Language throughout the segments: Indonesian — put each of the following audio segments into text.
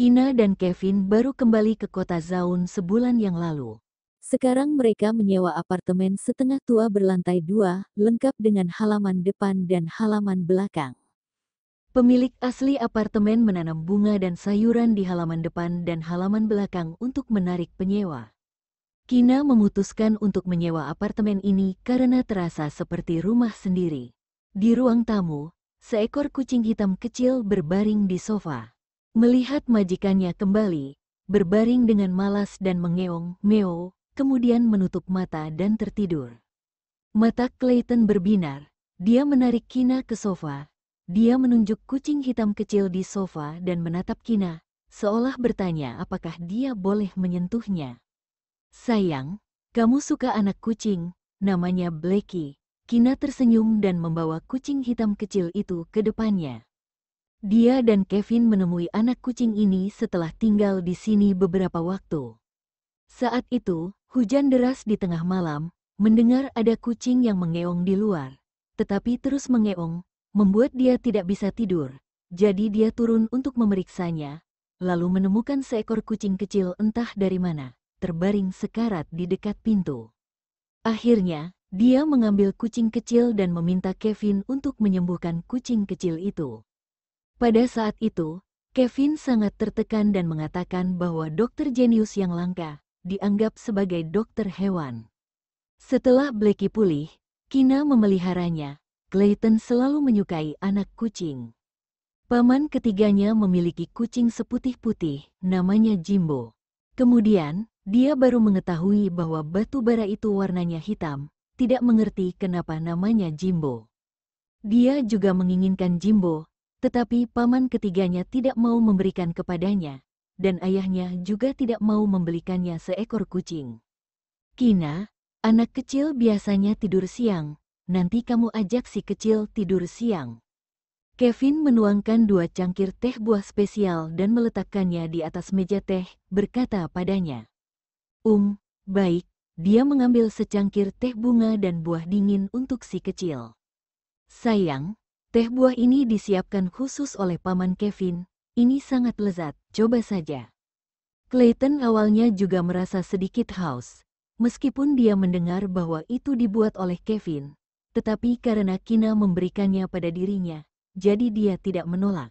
Kina dan Kevin baru kembali ke kota Zaun sebulan yang lalu. Sekarang mereka menyewa apartemen setengah tua berlantai 2, lengkap dengan halaman depan dan halaman belakang. Pemilik asli apartemen menanam bunga dan sayuran di halaman depan dan halaman belakang untuk menarik penyewa. Kina memutuskan untuk menyewa apartemen ini karena terasa seperti rumah sendiri. Di ruang tamu, seekor kucing hitam kecil berbaring di sofa. Melihat majikannya kembali, berbaring dengan malas dan mengeong, meow, kemudian menutup mata dan tertidur. Mata Clayton berbinar, dia menarik Kina ke sofa. Dia menunjuk kucing hitam kecil di sofa dan menatap Kina, seolah bertanya apakah dia boleh menyentuhnya. Sayang, kamu suka anak kucing, namanya Blackie. Kina tersenyum dan membawa kucing hitam kecil itu ke depannya. Dia dan Kevin menemui anak kucing ini setelah tinggal di sini beberapa waktu. Saat itu, hujan deras di tengah malam, mendengar ada kucing yang mengeong di luar. Tetapi terus mengeong, membuat dia tidak bisa tidur. Jadi dia turun untuk memeriksanya, lalu menemukan seekor kucing kecil entah dari mana, terbaring sekarat di dekat pintu. Akhirnya, dia mengambil kucing kecil dan meminta Kevin untuk menyembuhkan kucing kecil itu. Pada saat itu, Kevin sangat tertekan dan mengatakan bahwa dokter jenius yang langka dianggap sebagai dokter hewan. Setelah Blackie pulih, Kina memeliharanya. Clayton selalu menyukai anak kucing. Paman ketiganya memiliki kucing seputih-putih, namanya Jimbo. Kemudian, dia baru mengetahui bahwa batu bara itu warnanya hitam, tidak mengerti kenapa namanya Jimbo. Dia juga menginginkan Jimbo, tetapi paman ketiganya tidak mau memberikan kepadanya, dan ayahnya juga tidak mau membelikannya seekor kucing. Kina, anak kecil biasanya tidur siang, nanti kamu ajak si kecil tidur siang. Kevin menuangkan 2 cangkir teh buah spesial dan meletakkannya di atas meja teh, berkata padanya. Baik, dia mengambil secangkir teh bunga dan buah dingin untuk si kecil. Sayang, teh buah ini disiapkan khusus oleh paman Kevin, ini sangat lezat, coba saja. Clayton awalnya juga merasa sedikit haus, meskipun dia mendengar bahwa itu dibuat oleh Kevin, tetapi karena Kina memberikannya pada dirinya, jadi dia tidak menolak.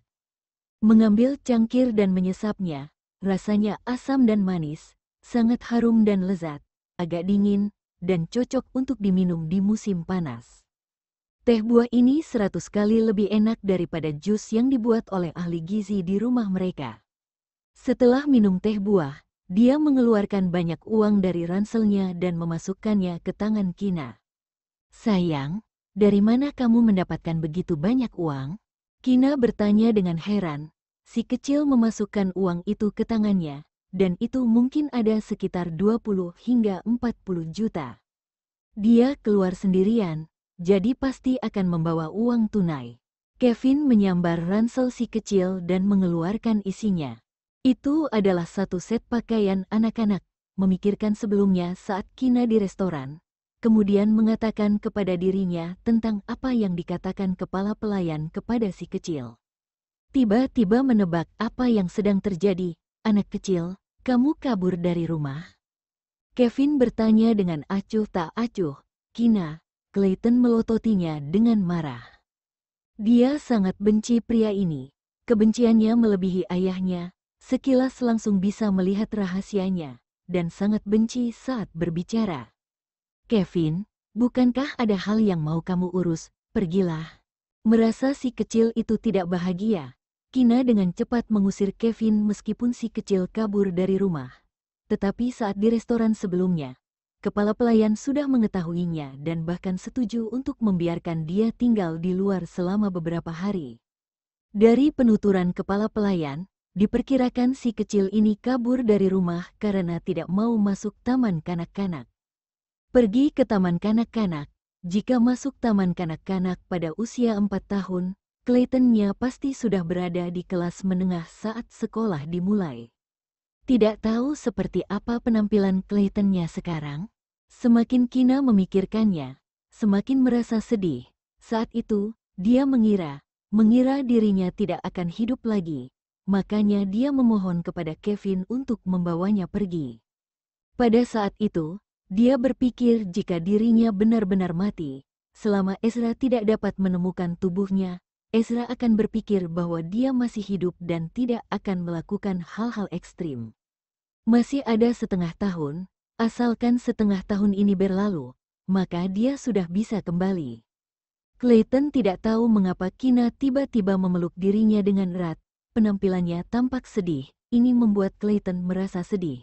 Mengambil cangkir dan menyesapnya, rasanya asam dan manis, sangat harum dan lezat, agak dingin, dan cocok untuk diminum di musim panas. Teh buah ini 100 kali lebih enak daripada jus yang dibuat oleh ahli gizi di rumah mereka. Setelah minum teh buah, dia mengeluarkan banyak uang dari ranselnya dan memasukkannya ke tangan Kina. Sayang, dari mana kamu mendapatkan begitu banyak uang? Kina bertanya dengan heran. Si kecil memasukkan uang itu ke tangannya, dan itu mungkin ada sekitar 20 hingga 40 juta. Dia keluar sendirian, jadi pasti akan membawa uang tunai. Kevin menyambar ransel si kecil dan mengeluarkan isinya. Itu adalah satu set pakaian anak-anak, memikirkan sebelumnya saat Kina di restoran. Kemudian mengatakan kepada dirinya tentang apa yang dikatakan kepala pelayan kepada si kecil. Tiba-tiba menebak apa yang sedang terjadi. Anak kecil, kamu kabur dari rumah? Kevin bertanya dengan acuh tak acuh. Kina, Clayton melototinya dengan marah. Dia sangat benci pria ini. Kebenciannya melebihi ayahnya, sekilas langsung bisa melihat rahasianya, dan sangat benci saat berbicara. Kevin, bukankah ada hal yang mau kamu urus? Pergilah. Merasa si kecil itu tidak bahagia, Kina dengan cepat mengusir Kevin meskipun si kecil kabur dari rumah. Tetapi saat di restoran sebelumnya, kepala pelayan sudah mengetahuinya dan bahkan setuju untuk membiarkan dia tinggal di luar selama beberapa hari. Dari penuturan kepala pelayan, diperkirakan si kecil ini kabur dari rumah karena tidak mau masuk taman kanak-kanak. Pergi ke taman kanak-kanak. Jika masuk taman kanak-kanak pada usia 4 tahun, Claytonnya pasti sudah berada di kelas menengah saat sekolah dimulai. Tidak tahu seperti apa penampilan Claytonnya sekarang. Semakin Kina memikirkannya, semakin merasa sedih. Saat itu, dia mengira dirinya tidak akan hidup lagi. makanya dia memohon kepada Kevin untuk membawanya pergi. Pada saat itu, dia berpikir jika dirinya benar-benar mati, selama Ezra tidak dapat menemukan tubuhnya, Ezra akan berpikir bahwa dia masih hidup dan tidak akan melakukan hal-hal ekstrim. Masih ada setengah tahun, asalkan setengah tahun ini berlalu, maka dia sudah bisa kembali. Clayton tidak tahu mengapa Kina tiba-tiba memeluk dirinya dengan erat. Penampilannya tampak sedih, ini membuat Clayton merasa sedih.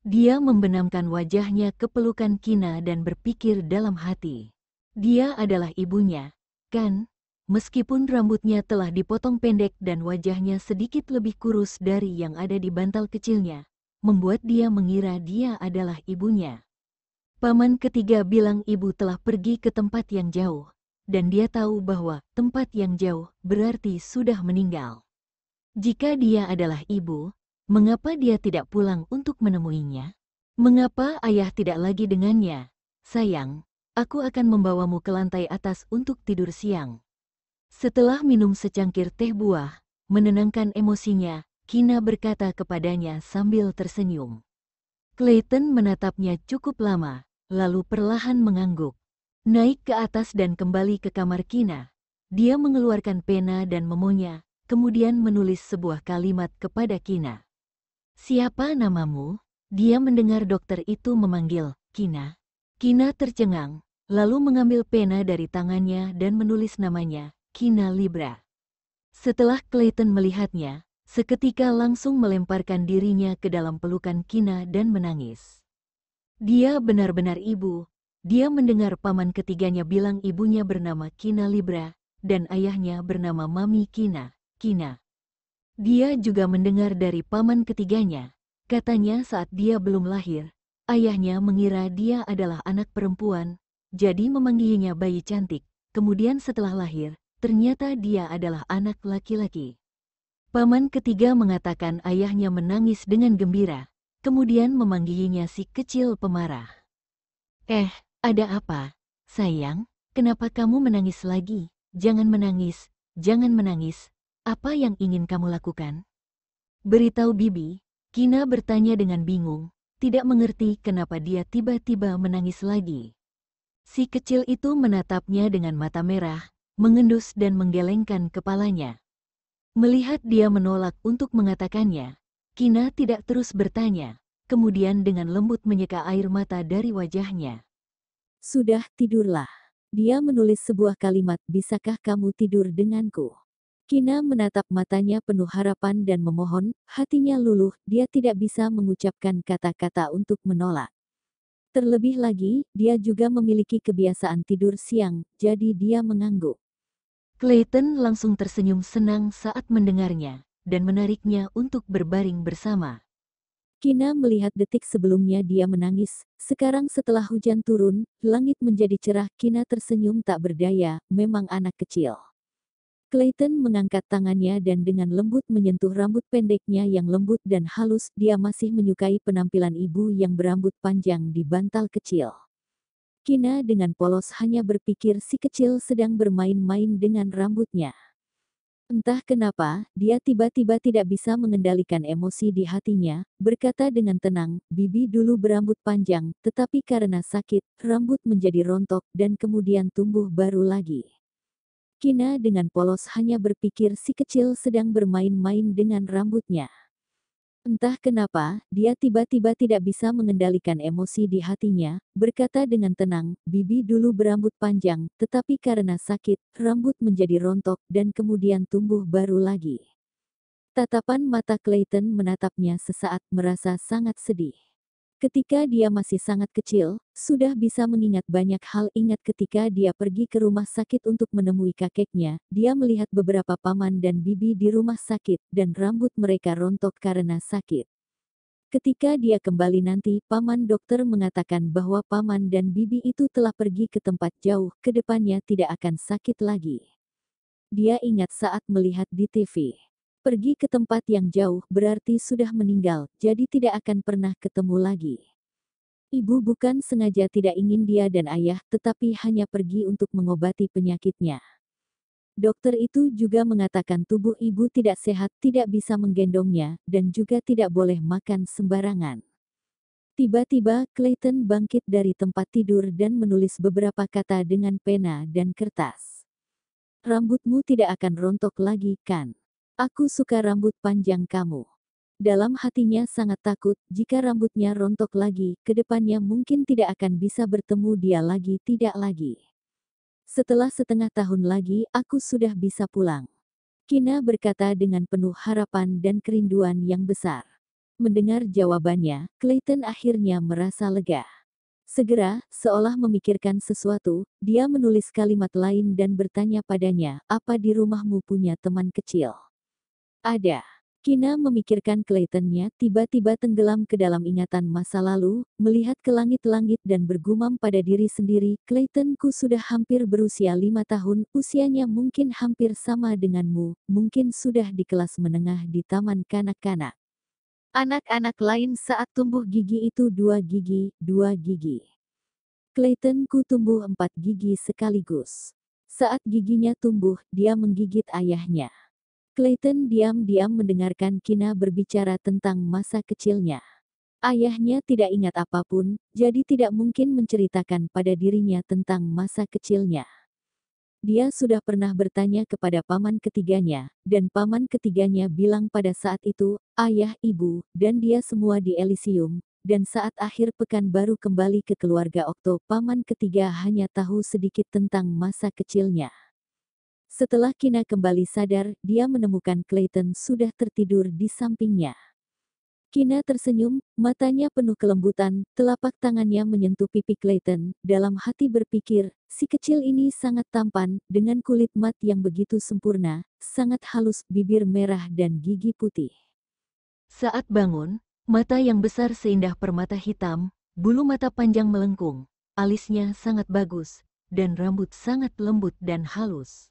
Dia membenamkan wajahnya ke pelukan Kina dan berpikir dalam hati. Dia adalah ibunya, kan? Meskipun rambutnya telah dipotong pendek dan wajahnya sedikit lebih kurus dari yang ada di bantal kecilnya, membuat dia mengira dia adalah ibunya. Paman ketiga bilang ibu telah pergi ke tempat yang jauh, dan dia tahu bahwa tempat yang jauh berarti sudah meninggal. Jika dia adalah ibu, mengapa dia tidak pulang untuk menemuinya? Mengapa ayah tidak lagi dengannya? Sayang, aku akan membawamu ke lantai atas untuk tidur siang. Setelah minum secangkir teh buah, menenangkan emosinya, Kina berkata kepadanya sambil tersenyum. Clayton menatapnya cukup lama, lalu perlahan mengangguk. Naik ke atas dan kembali ke kamar Kina. Dia mengeluarkan pena dan memonya, kemudian menulis sebuah kalimat kepada Kina. "Siapa namamu?" Dia mendengar dokter itu memanggil, "Kina." Kina tercengang, lalu mengambil pena dari tangannya dan menulis namanya, Kina Libra. Setelah Clayton melihatnya, seketika langsung melemparkan dirinya ke dalam pelukan Kina dan menangis. Dia benar-benar ibu. Dia mendengar paman ketiganya bilang ibunya bernama Kina Libra, dan ayahnya bernama Mami Kina, Kina. Dia juga mendengar dari paman ketiganya, katanya saat dia belum lahir, ayahnya mengira dia adalah anak perempuan, jadi memanggilnya bayi cantik, kemudian setelah lahir, ternyata dia adalah anak laki-laki. Paman ketiga mengatakan ayahnya menangis dengan gembira, kemudian memanggilnya si kecil pemarah. Ada apa, sayang? Kenapa kamu menangis lagi? Jangan menangis, jangan menangis. Apa yang ingin kamu lakukan? Beritahu Bibi, Kina bertanya dengan bingung, tidak mengerti kenapa dia tiba-tiba menangis lagi. Si kecil itu menatapnya dengan mata merah, mengendus dan menggelengkan kepalanya. Melihat dia menolak untuk mengatakannya, Kina tidak terus bertanya, kemudian dengan lembut menyeka air mata dari wajahnya. Sudah, tidurlah. Dia menulis sebuah kalimat, bisakah kamu tidur denganku? Kina menatap matanya penuh harapan dan memohon, hatinya luluh, dia tidak bisa mengucapkan kata-kata untuk menolak. Terlebih lagi, dia juga memiliki kebiasaan tidur siang, jadi dia mengangguk. Clayton langsung tersenyum senang saat mendengarnya, dan menariknya untuk berbaring bersama. Kina melihat detik sebelumnya dia menangis, sekarang setelah hujan turun, langit menjadi cerah, Kina tersenyum tak berdaya, memang anak kecil. Clayton mengangkat tangannya dan dengan lembut menyentuh rambut pendeknya yang lembut dan halus, dia masih menyukai penampilan ibu yang berambut panjang di bantal kecil. Kina dengan polos hanya berpikir si kecil sedang bermain-main dengan rambutnya. Entah kenapa, dia tiba-tiba tidak bisa mengendalikan emosi di hatinya, berkata dengan tenang, Bibi dulu berambut panjang, tetapi karena sakit, rambut menjadi rontok dan kemudian tumbuh baru lagi. Kina dengan polos hanya berpikir si kecil sedang bermain-main dengan rambutnya. Entah kenapa, dia tiba-tiba tidak bisa mengendalikan emosi di hatinya, berkata dengan tenang, Bibi dulu berambut panjang, tetapi karena sakit, rambut menjadi rontok dan kemudian tumbuh baru lagi. Tatapan mata Clayton menatapnya sesaat, merasa sangat sedih. Ketika dia masih sangat kecil, sudah bisa mengingat banyak hal. Ingat ketika dia pergi ke rumah sakit untuk menemui kakeknya, dia melihat beberapa paman dan bibi di rumah sakit, dan rambut mereka rontok karena sakit. Ketika dia kembali nanti, paman dokter mengatakan bahwa paman dan bibi itu telah pergi ke tempat jauh, ke depannya tidak akan sakit lagi. Dia ingat saat melihat di TV. Pergi ke tempat yang jauh berarti sudah meninggal, jadi tidak akan pernah ketemu lagi. Ibu bukan sengaja tidak ingin dia dan ayah, tetapi hanya pergi untuk mengobati penyakitnya. Dokter itu juga mengatakan tubuh ibu tidak sehat, tidak bisa menggendongnya, dan juga tidak boleh makan sembarangan. Tiba-tiba, Clayton bangkit dari tempat tidur dan menulis beberapa kata dengan pena dan kertas. Rambutmu tidak akan rontok lagi, kan? Aku suka rambut panjang kamu. Dalam hatinya sangat takut, jika rambutnya rontok lagi, kedepannya mungkin tidak akan bisa bertemu dia lagi, tidak lagi. Setelah setengah tahun lagi, aku sudah bisa pulang. Kina berkata dengan penuh harapan dan kerinduan yang besar. Mendengar jawabannya, Clayton akhirnya merasa lega. Segera, seolah memikirkan sesuatu, dia menulis kalimat lain dan bertanya padanya, apa di rumahmu punya teman kecil? Ada. Kina memikirkan Claytonnya tiba-tiba tenggelam ke dalam ingatan masa lalu, melihat ke langit-langit dan bergumam pada diri sendiri, Claytonku sudah hampir berusia 5 tahun, usianya mungkin hampir sama denganmu, mungkin sudah di kelas menengah di taman kanak-kanak. Anak-anak lain saat tumbuh gigi itu 2 gigi. Claytonku tumbuh 4 gigi sekaligus. Saat giginya tumbuh, dia menggigit ayahnya. Clayton diam-diam mendengarkan Kina berbicara tentang masa kecilnya. Ayahnya tidak ingat apapun, jadi tidak mungkin menceritakan pada dirinya tentang masa kecilnya. Dia sudah pernah bertanya kepada paman ketiganya, dan paman ketiganya bilang pada saat itu, ayah, ibu, dan dia semua di Elysium, dan saat akhir pekan baru kembali ke keluarga Okto, paman ketiga hanya tahu sedikit tentang masa kecilnya. Setelah Kina kembali sadar, dia menemukan Clayton sudah tertidur di sampingnya. Kina tersenyum, matanya penuh kelembutan, telapak tangannya menyentuh pipi Clayton, dalam hati berpikir, si kecil ini sangat tampan, dengan kulit mat yang begitu sempurna, sangat halus, bibir merah dan gigi putih. Saat bangun, mata yang besar seindah permata hitam, bulu mata panjang melengkung, alisnya sangat bagus, dan rambut sangat lembut dan halus.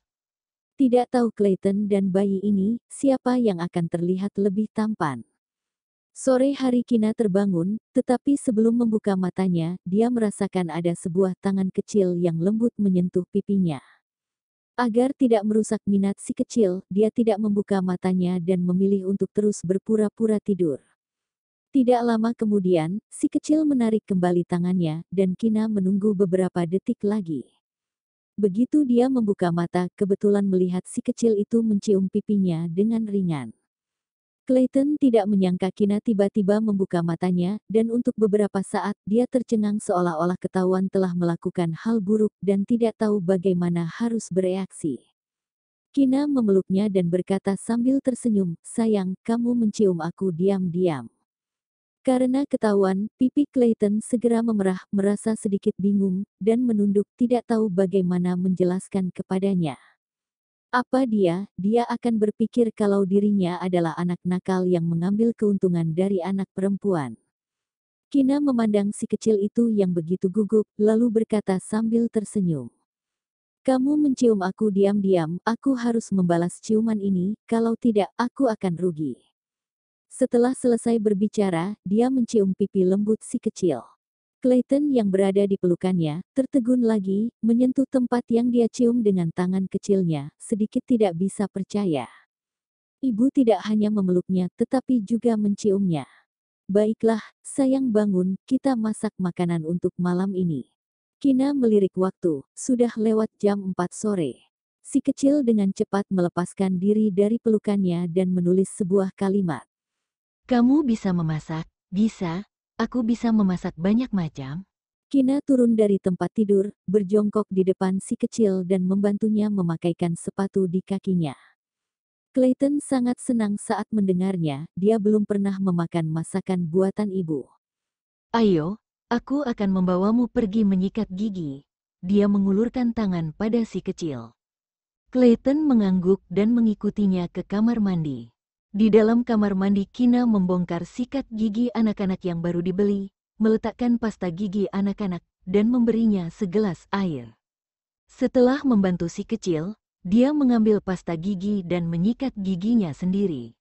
Tidak tahu Clayton dan bayi ini, siapa yang akan terlihat lebih tampan. Sore hari Kina terbangun, tetapi sebelum membuka matanya, dia merasakan ada sebuah tangan kecil yang lembut menyentuh pipinya. Agar tidak merusak minat si kecil, dia tidak membuka matanya dan memilih untuk terus berpura-pura tidur. Tidak lama kemudian, si kecil menarik kembali tangannya, dan Kina menunggu beberapa detik lagi. Begitu dia membuka mata, kebetulan melihat si kecil itu mencium pipinya dengan ringan. Clayton tidak menyangka Kina tiba-tiba membuka matanya, dan untuk beberapa saat dia tercengang seolah-olah ketahuan telah melakukan hal buruk dan tidak tahu bagaimana harus bereaksi. Kina memeluknya dan berkata sambil tersenyum, sayang, kamu mencium aku diam-diam. Karena ketahuan, pipi Clayton segera memerah, merasa sedikit bingung, dan menunduk tidak tahu bagaimana menjelaskan kepadanya. Apa dia akan berpikir kalau dirinya adalah anak nakal yang mengambil keuntungan dari anak perempuan. Kina memandang si kecil itu yang begitu gugup, lalu berkata sambil tersenyum. Kamu mencium aku diam-diam, aku harus membalas ciuman ini, kalau tidak, aku akan rugi. Setelah selesai berbicara, dia mencium pipi lembut si kecil. Clayton yang berada di pelukannya, tertegun lagi, menyentuh tempat yang dia cium dengan tangan kecilnya, sedikit tidak bisa percaya. Ibu tidak hanya memeluknya, tetapi juga menciumnya. Baiklah, sayang bangun, kita masak makanan untuk malam ini. Kina melirik waktu, sudah lewat jam 4 sore. Si kecil dengan cepat melepaskan diri dari pelukannya dan menulis sebuah kalimat. Kamu bisa memasak? Bisa. Aku bisa memasak banyak macam. Kina turun dari tempat tidur, berjongkok di depan si kecil dan membantunya memakaikan sepatu di kakinya. Clayton sangat senang saat mendengarnya, dia belum pernah memakan masakan buatan ibu. Ayo, aku akan membawamu pergi menyikat gigi. Dia mengulurkan tangan pada si kecil. Clayton mengangguk dan mengikutinya ke kamar mandi. Di dalam kamar mandi Kina membongkar sikat gigi anak-anak yang baru dibeli, meletakkan pasta gigi anak-anak, dan memberinya segelas air. Setelah membantu si kecil, dia mengambil pasta gigi dan menyikat giginya sendiri.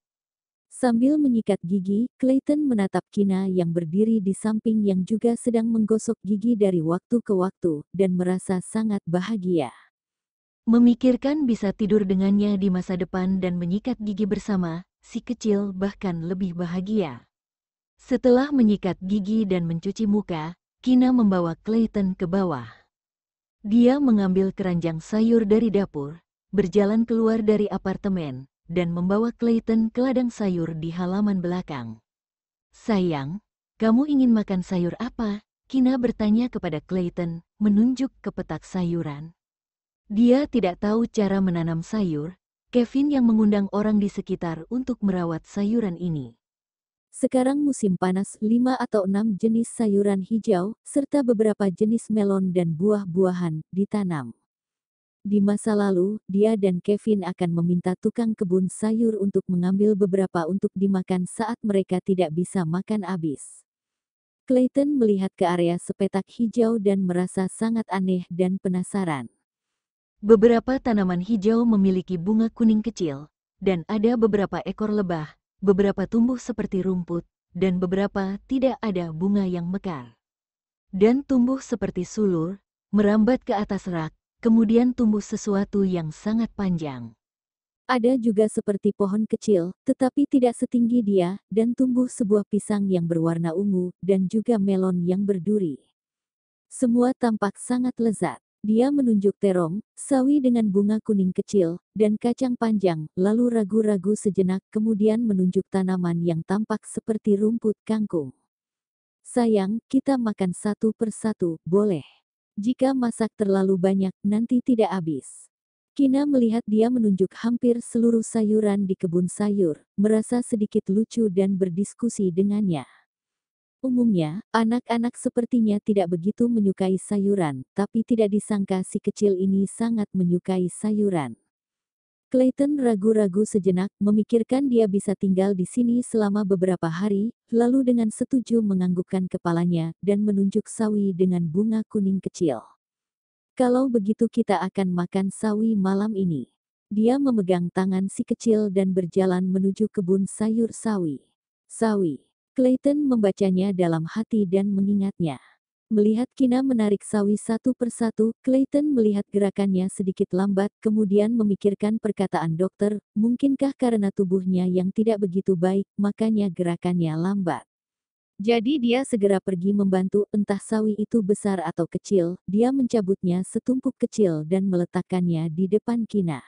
Sambil menyikat gigi, Clayton menatap Kina yang berdiri di samping yang juga sedang menggosok gigi dari waktu ke waktu, dan merasa sangat bahagia. Memikirkan bisa tidur dengannya di masa depan dan menyikat gigi bersama, si kecil bahkan lebih bahagia. Setelah menyikat gigi dan mencuci muka, Kina membawa Clayton ke bawah. Dia mengambil keranjang sayur dari dapur, berjalan keluar dari apartemen, dan membawa Clayton ke ladang sayur di halaman belakang. "Sayang, kamu ingin makan sayur apa?" Kina bertanya kepada Clayton, menunjuk ke petak sayuran. Dia tidak tahu cara menanam sayur. Kevin yang mengundang orang di sekitar untuk merawat sayuran ini. Sekarang musim panas, 5 atau 6 jenis sayuran hijau, serta beberapa jenis melon dan buah-buahan, ditanam. Di masa lalu, dia dan Kevin akan meminta tukang kebun sayur untuk mengambil beberapa untuk dimakan saat mereka tidak bisa makan habis. Clayton melihat ke area sepetak hijau dan merasa sangat aneh dan penasaran. Beberapa tanaman hijau memiliki bunga kuning kecil, dan ada beberapa ekor lebah, beberapa tumbuh seperti rumput, dan beberapa tidak ada bunga yang mekar. Dan tumbuh seperti sulur, merambat ke atas rak, kemudian tumbuh sesuatu yang sangat panjang. Ada juga seperti pohon kecil, tetapi tidak setinggi dia, dan tumbuh sebuah pisang yang berwarna ungu, dan juga melon yang berduri. Semua tampak sangat lezat. Dia menunjuk terong, sawi dengan bunga kuning kecil, dan kacang panjang, lalu ragu-ragu sejenak kemudian menunjuk tanaman yang tampak seperti rumput kangkung. "Sayang, kita makan satu persatu, boleh? Jika masak terlalu banyak, nanti tidak habis." Kina melihat dia menunjuk hampir seluruh sayuran di kebun sayur, merasa sedikit lucu dan berdiskusi dengannya. Umumnya, anak-anak sepertinya tidak begitu menyukai sayuran, tapi tidak disangka si kecil ini sangat menyukai sayuran. Clayton ragu-ragu sejenak, memikirkan dia bisa tinggal di sini selama beberapa hari, lalu dengan setuju menganggukkan kepalanya dan menunjuk sawi dengan bunga kuning kecil. "Kalau begitu kita akan makan sawi malam ini." Dia memegang tangan si kecil dan berjalan menuju kebun sayur sawi. Sawi. Clayton membacanya dalam hati dan mengingatnya. Melihat Kina menarik sawi satu persatu, Clayton melihat gerakannya sedikit lambat, kemudian memikirkan perkataan dokter, mungkinkah karena tubuhnya yang tidak begitu baik, makanya gerakannya lambat. Jadi dia segera pergi membantu, entah sawi itu besar atau kecil, dia mencabutnya setumpuk kecil dan meletakkannya di depan Kina.